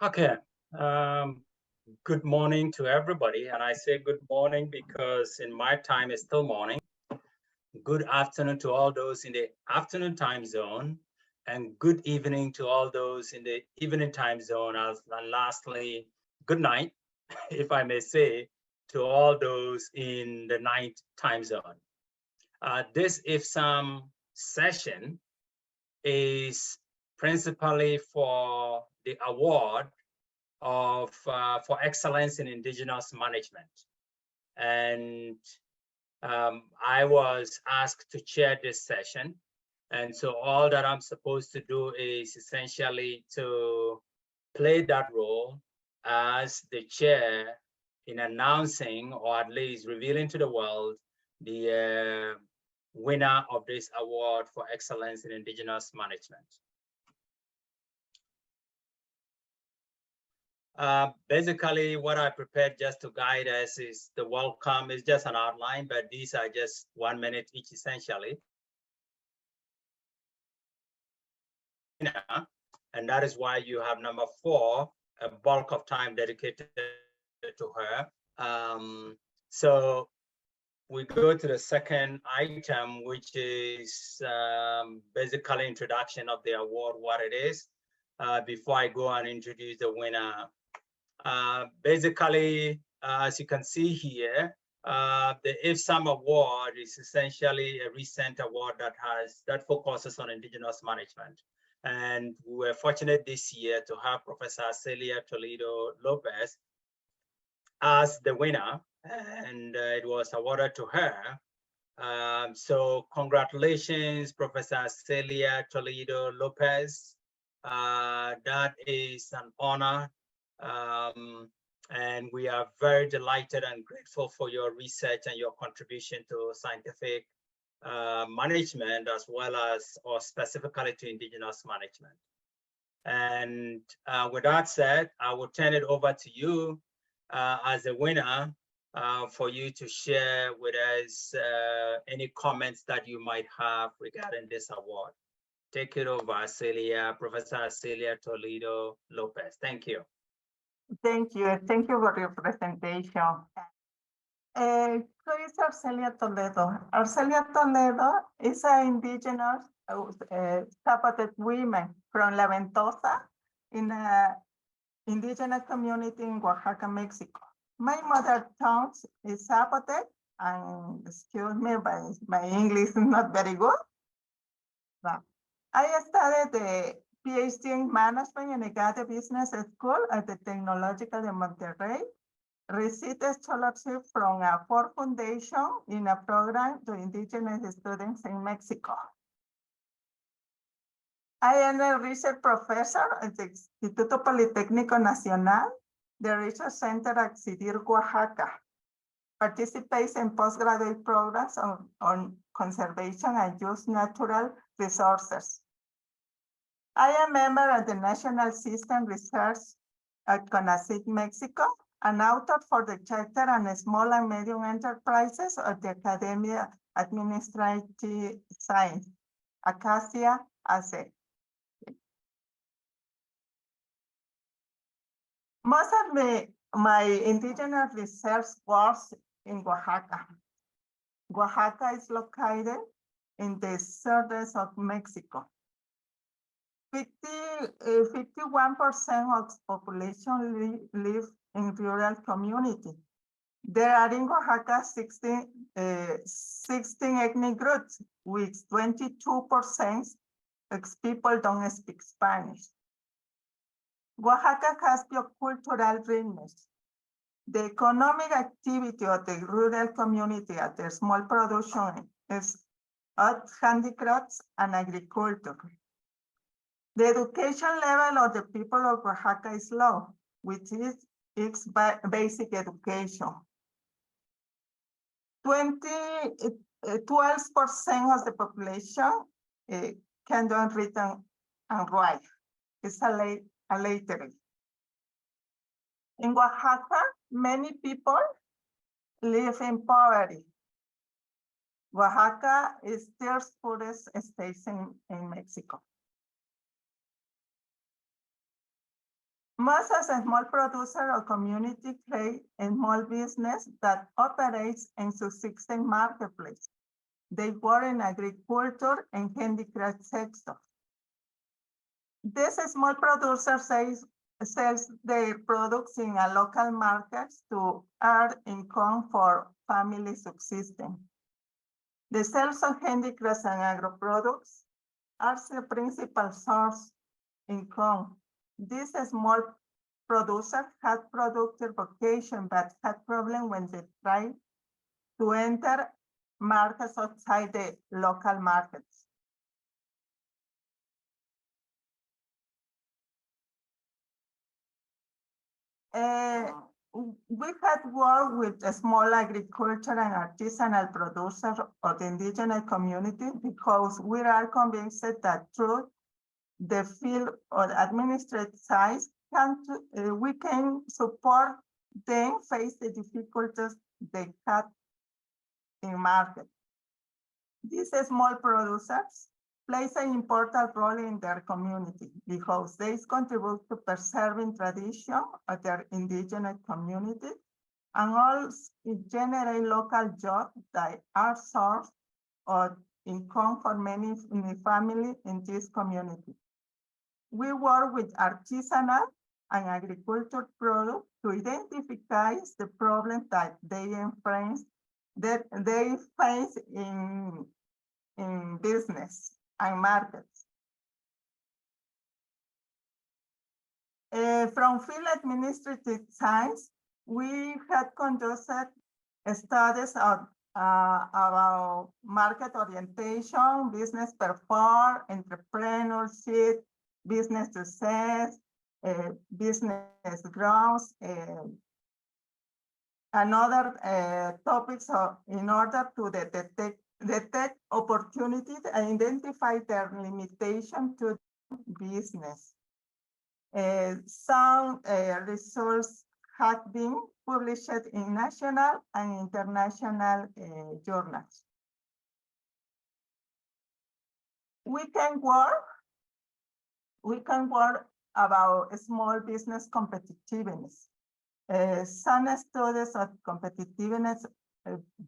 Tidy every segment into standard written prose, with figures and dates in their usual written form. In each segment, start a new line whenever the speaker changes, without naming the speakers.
Okay. Good morning to everybody. And I say good morning because in my time it's still morning. Good afternoon to all those in the afternoon time zone. And good evening to all those in the evening time zone. And lastly, good night, if I may say, to all those in the night time zone. This IFSAM session is principally for the award for excellence in Indigenous management. And I was asked to chair this session. And so all that I'm supposed to do is essentially to play that role as the chair in announcing, or at least revealing to the world, the winner of this award for excellence in Indigenous management. Basically, what I prepared just to guide us is the welcome is just an outline, but these are just 1 minute each essentially. And that is why you have number 4, a bulk of time dedicated to her. So we go to the second item, which is basically introduction of the award, what it is, before I go and introduce the winner. Basically, as you can see here, the IFSAM award is essentially a recent award that focuses on Indigenous management. And we were fortunate this year to have Professor Arcelia Toledo López as the winner, and it was awarded to her. So congratulations, Professor Arcelia Toledo López. That is an honor. And we are very delighted and grateful for your research and your contribution to scientific management, as well as, or specifically to Indigenous management. And with that said, I will turn it over to you as a winner for you to share with us any comments that you might have regarding this award. Take it over, Arcelia, Professor Arcelia Toledo López. Thank you.
Thank you. Thank you for your presentation. Who is Arcelia Toledo? Arcelia Toledo is an indigenous Zapotec woman from La Ventosa in an indigenous community in Oaxaca, Mexico. My mother tongue is Zapotec, and excuse me, but my English is not very good. But I studied the PhD in management in the Business School at the Technological de Monterrey. Received a scholarship from a Ford Foundation in a program to indigenous students in Mexico. I am a research professor at the Instituto Politécnico Nacional, the Research Center at Cidir, Oaxaca. Participates in postgraduate programs on conservation and use natural resources. I am a member of the National System Research at CONACYT, Mexico, an author for the Charter and Small and Medium Enterprises of the Academia Administrative Science, Acacia AC. Most of my indigenous research was in Oaxaca. Oaxaca is located in the southern of Mexico. 51% of population live in rural community. There are in Oaxaca 16 ethnic groups, with 22% of people don't speak Spanish. Oaxaca has cultural richness. The economic activity of the rural community at the small production is handicrafts and agriculture. The education level of the people of Oaxaca is low, which is basic education. 12% of the population cannot read and write. It's a illiterate. In Oaxaca, many people live in poverty. Oaxaca is the poorest state in Mexico. Most as a small producer or community create a small business that operates in subsistence marketplace. They work in agriculture and handicraft sector. This small producer sells their products in a local market to earn income for family subsistence. The sales of handicrafts and agro products are the principal source income. These small producers had productive vocation, but had problem when they try to enter markets outside the local markets. We had worked with a small agriculture and artisanal producers of the indigenous community because we are convinced that through the field or administrative side, we can support them face the difficulties they had in market. These small producers plays an important role in their community because they contribute to preserving tradition of their indigenous community and also generate local jobs that are source of income for many families in this community. We work with artisanal and agricultural products to identify the problems that they face in business and markets. From field administrative science, we had conducted studies of about market orientation, business performance, entrepreneurship, business success, business growth, and other topics in order to detect opportunities and identify their limitation to business. Some results have been published in national and international journals. We can work about small business competitiveness. Some studies of competitiveness,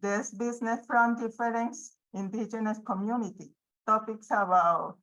this business from different indigenous community. Topics about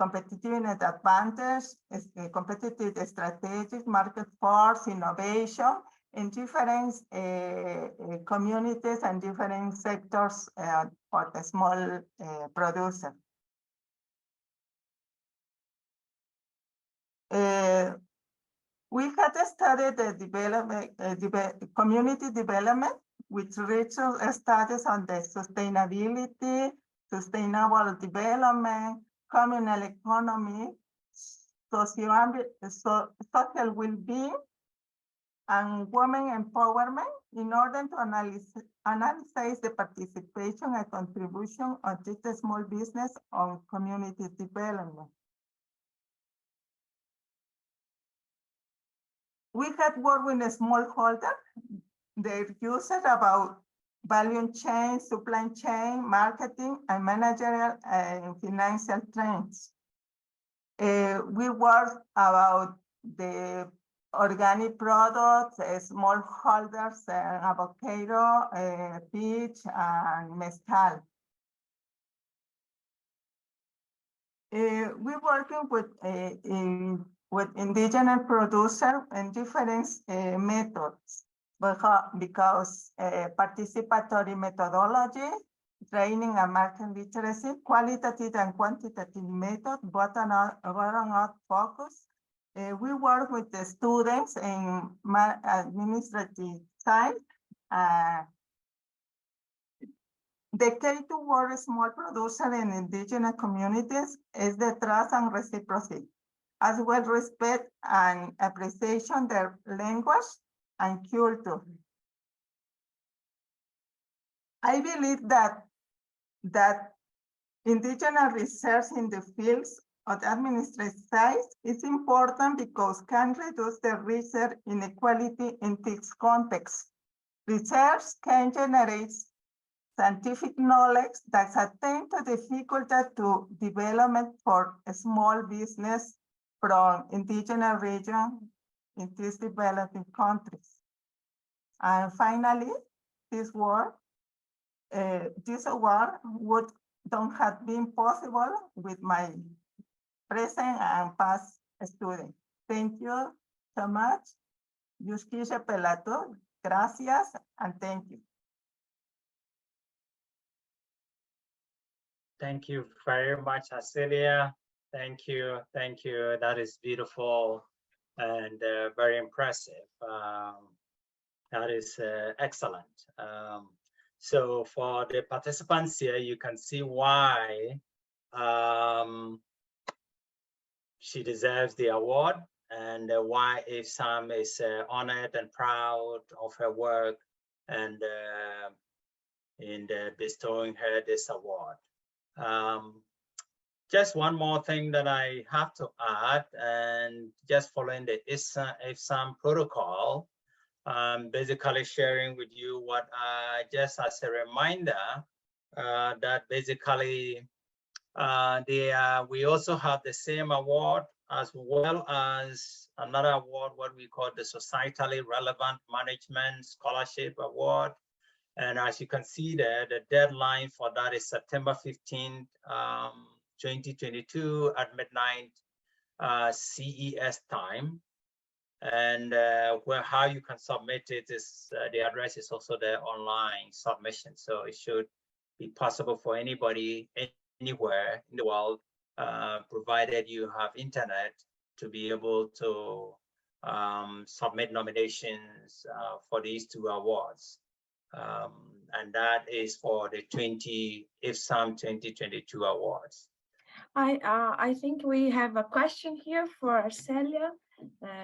competitiveness advantage, competitive strategies, market force, innovation in different communities and different sectors for the small producer. We had studied the community development with research studies on the sustainability, sustainable development, communal economy, social well-being, and women empowerment in order to analyze the participation and contribution of this small business on community development. We had worked with a smallholder. They used about value chain, supply chain, marketing, and managerial and financial trends. We worked about the organic products, smallholders, avocado, peach, and mezcal. We're working with indigenous producers and different methods, because participatory methodology, training and market literacy, qualitative and quantitative method, bottom-up focus. We work with the students in administrative side. The key to work small producer in indigenous communities is the trust and reciprocity, as well respect and appreciation their language and culture. I believe that indigenous research in the fields of administrative science is important because can reduce the research inequality in this context. Research can generate scientific knowledge that attend to difficulty to development for a small business from indigenous region in these developing countries. And finally, this award don't have been possible with my present and past students. Thank you so much. Yuskisha Pelato, gracias, and thank you.
Thank you very much, Arcelia. Thank you. Thank you. That is beautiful and very impressive. That is excellent. So for the participants here, you can see why she deserves the award and why IFSAM is honored and proud of her work and in bestowing her this award. Just one more thing that I have to add, and just following the IFSAM protocol, basically sharing with you what just as a reminder that basically we also have the same award as well as another award, what we call the Societally Relevant Management Scholarship Award. And as you can see there, the deadline for that is September 15th, 2022 at midnight CES time. And how you can submit it is, the address is also there, online submission. So it should be possible for anybody, anywhere in the world, provided you have internet, to be able to submit nominations for these two awards. And that is for the IFSAM 2022 awards.
I think we have a question here for Arcelia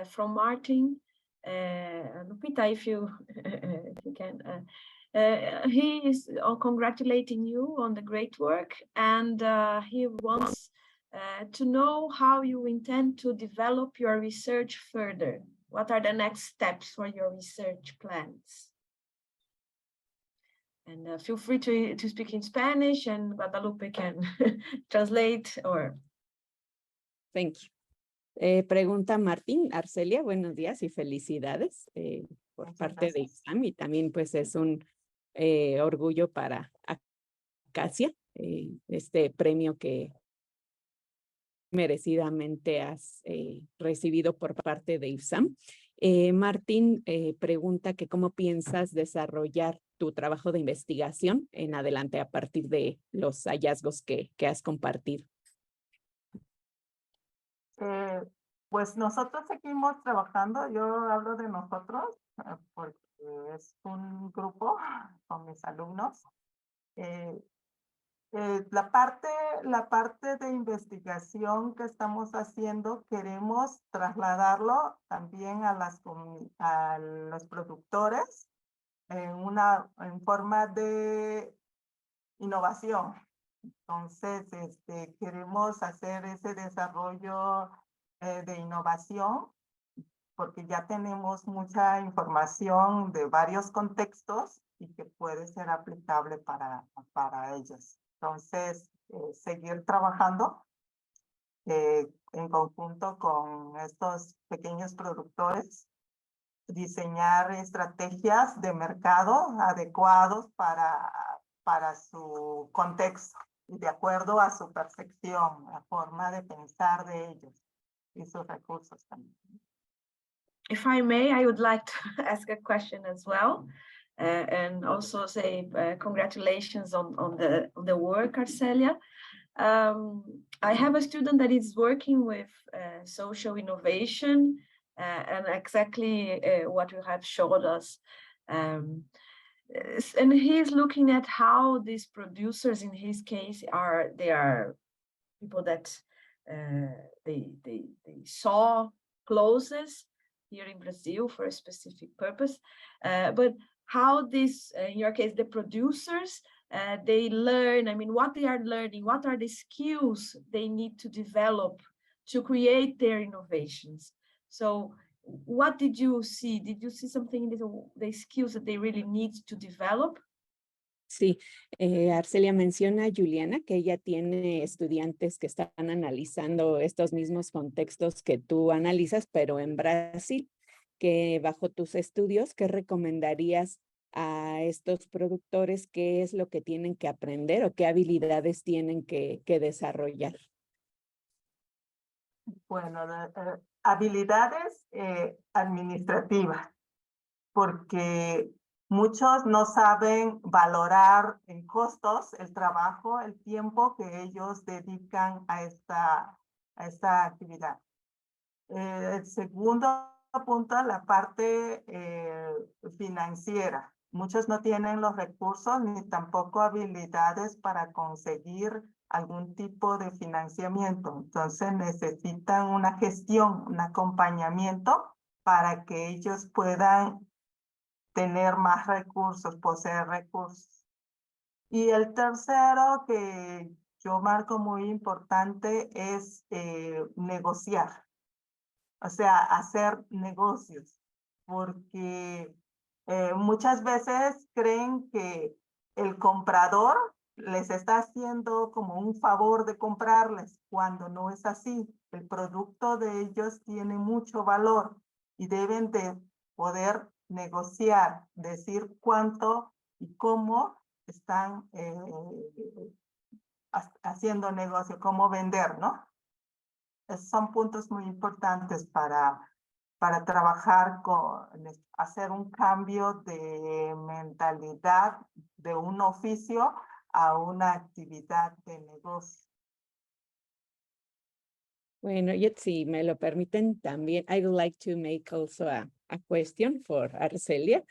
from Martin. Lupita, if you can. He is congratulating you on the great work, and he wants to know how you intend to develop your research further. What are the next steps for your research plans? And feel free to speak in Spanish, and Guadalupe can translate or...
Thank you. Pregunta Martín, Arcelia, buenos días y felicidades por parte de IFSAM, y también pues es un orgullo para Acacia, este premio que merecidamente has recibido por parte de IFSAM. Martín pregunta que cómo piensas desarrollar tu trabajo de investigación en adelante a partir de los hallazgos que has compartido.
Pues nosotros seguimos trabajando. Yo hablo de nosotros porque es un grupo con mis alumnos. La parte de investigación que estamos haciendo, queremos trasladarlo también a los productores en forma de innovación. Entonces, queremos hacer ese desarrollo de innovación porque ya tenemos mucha información de varios contextos y que puede ser aplicable para ellos. Entonces, seguir trabajando en conjunto con estos pequeños productores, diseñar estrategias de mercado adecuados para su contexto y de acuerdo a su percepción, la forma de pensar de ellos y sus recursos también.
If I may, I would like to ask a question as well, and also say congratulations on the work, Arcelia. I have a student that is working with social innovation and exactly what you have showed us. And he's looking at how these producers, in his case, they are people that they saw clothes here in Brazil for a specific purpose, but how this, in your case, the producers, they learn, I mean, what they are learning, what are the skills they need to develop to create their innovations. So what did you see? Did you see something in the skills that they really need to develop?
Sí, Arcelia menciona a Juliana que ella tiene estudiantes que están analizando estos mismos contextos que tú analizas, pero en Brasil, que bajo tus estudios, ¿qué recomendarías a estos productores? ¿Qué es lo que tienen que aprender o qué habilidades tienen que desarrollar?
Bueno, habilidades administrativas, porque muchos no saben valorar en costos el trabajo, el tiempo que ellos dedican a esta actividad. El segundo punto, la parte financiera. Muchos no tienen los recursos ni tampoco habilidades para conseguir algún tipo de financiamiento. Entonces necesitan una gestión, un acompañamiento para que ellos puedan tener más recursos, poseer recursos. Y el tercero que yo marco muy importante es negociar. O sea, hacer negocios, porque muchas veces creen que el comprador les está haciendo como un favor de comprarles, cuando no es así. El producto de ellos tiene mucho valor y deben de poder negociar, decir cuánto y cómo están haciendo negocio, cómo vender, ¿no? Son puntos muy importantes para trabajar hacer un cambio de mentalidad de un oficio a una actividad de negocio.
Bueno, y si me lo permiten también, I would like to make also a question for Arcelia.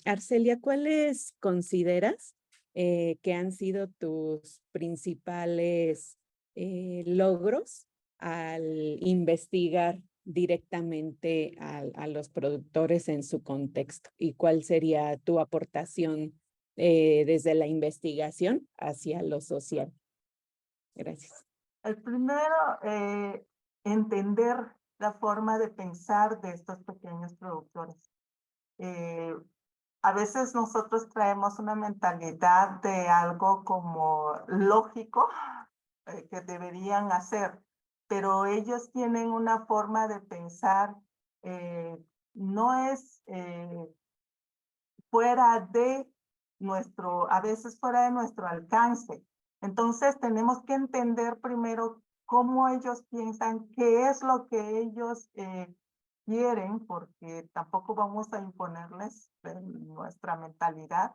Arcelia, ¿cuáles consideras que han sido tus principales logros al investigar directamente a los productores en su contexto? ¿Y cuál sería tu aportación desde la investigación hacia lo social? Gracias.
El primero, entender la forma de pensar de estos pequeños productores. A veces nosotros traemos una mentalidad de algo como lógico que deberían hacer, pero ellos tienen una forma de pensar, no es fuera de a veces fuera de nuestro alcance. Entonces tenemos que entender primero cómo ellos piensan, qué es lo que ellos quieren, porque tampoco vamos a imponerles nuestra mentalidad.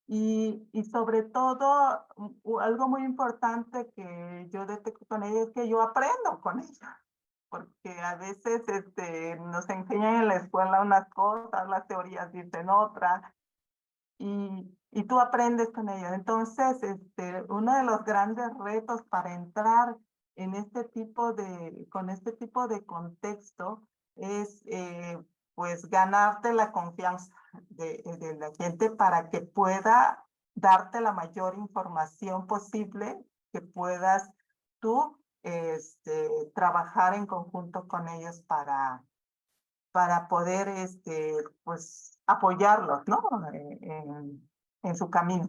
Y sobre todo, algo muy importante que yo detecto con ellos es que yo aprendo con ellos, porque a veces nos enseñan en la escuela unas cosas, las teorías dicen otras, y tú aprendes con ellos. Entonces, uno de los grandes retos para entrar en con este tipo de contexto es pues ganarte la confianza de la gente para que pueda darte la mayor información posible, que puedas tú trabajar en conjunto con ellos para poder pues apoyarlos, ¿no? En su camino.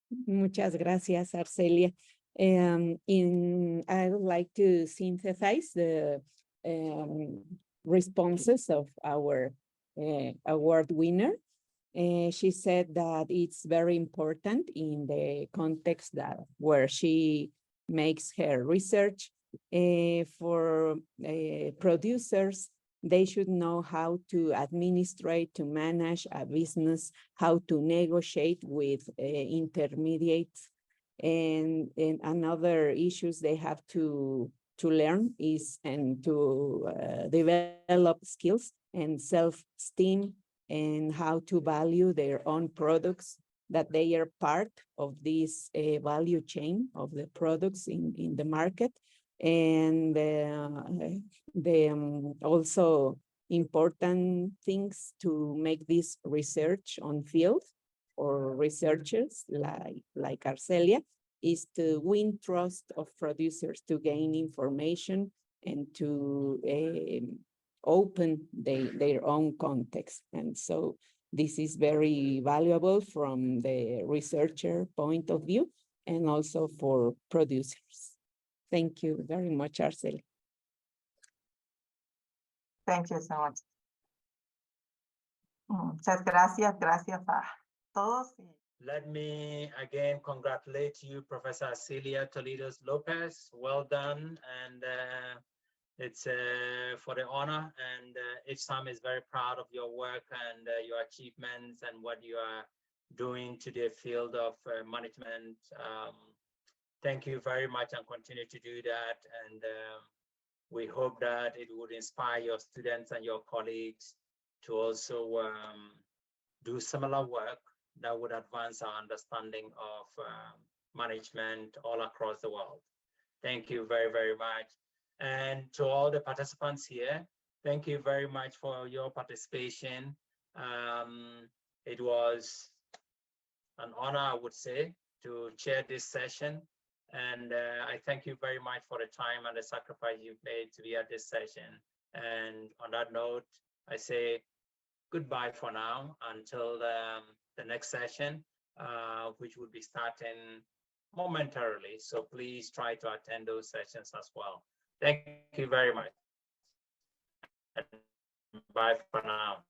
Muchas gracias, Arcelia. I would like to synthesize the responses of our award winner. She said that it's very important in the context where she makes her research for producers. They should know how to administrate, to manage a business, how to negotiate with intermediates. And another issues they have to learn is to develop skills and self-esteem and how to value their own products, that they are part of this value chain of the products in the market. And the also important things to make this research on field or researchers like Arcelia is to win trust of producers, to gain information and to open their own context. And so this is very valuable from the researcher point of view and also for producers. Thank you very much, Arcelia.
Thank you so much. Muchas gracias, gracias a todos.
Let me again congratulate you, Professor Arcelia Toledo López. Well done, and it's for the honor. And IFSAM is very proud of your work and your achievements and what you are doing to the field of management. Thank you very much, and continue to do that. And we hope that it would inspire your students and your colleagues to also do similar work that would advance our understanding of management all across the world. Thank you very, very much. And to all the participants here, thank you very much for your participation. It was an honor, I would say, to chair this session. And I thank you very much for the time and the sacrifice you've made to be at this session. And on that note, I say goodbye for now until the next session, which will be starting momentarily. So please try to attend those sessions as well. Thank you very much. And bye for now.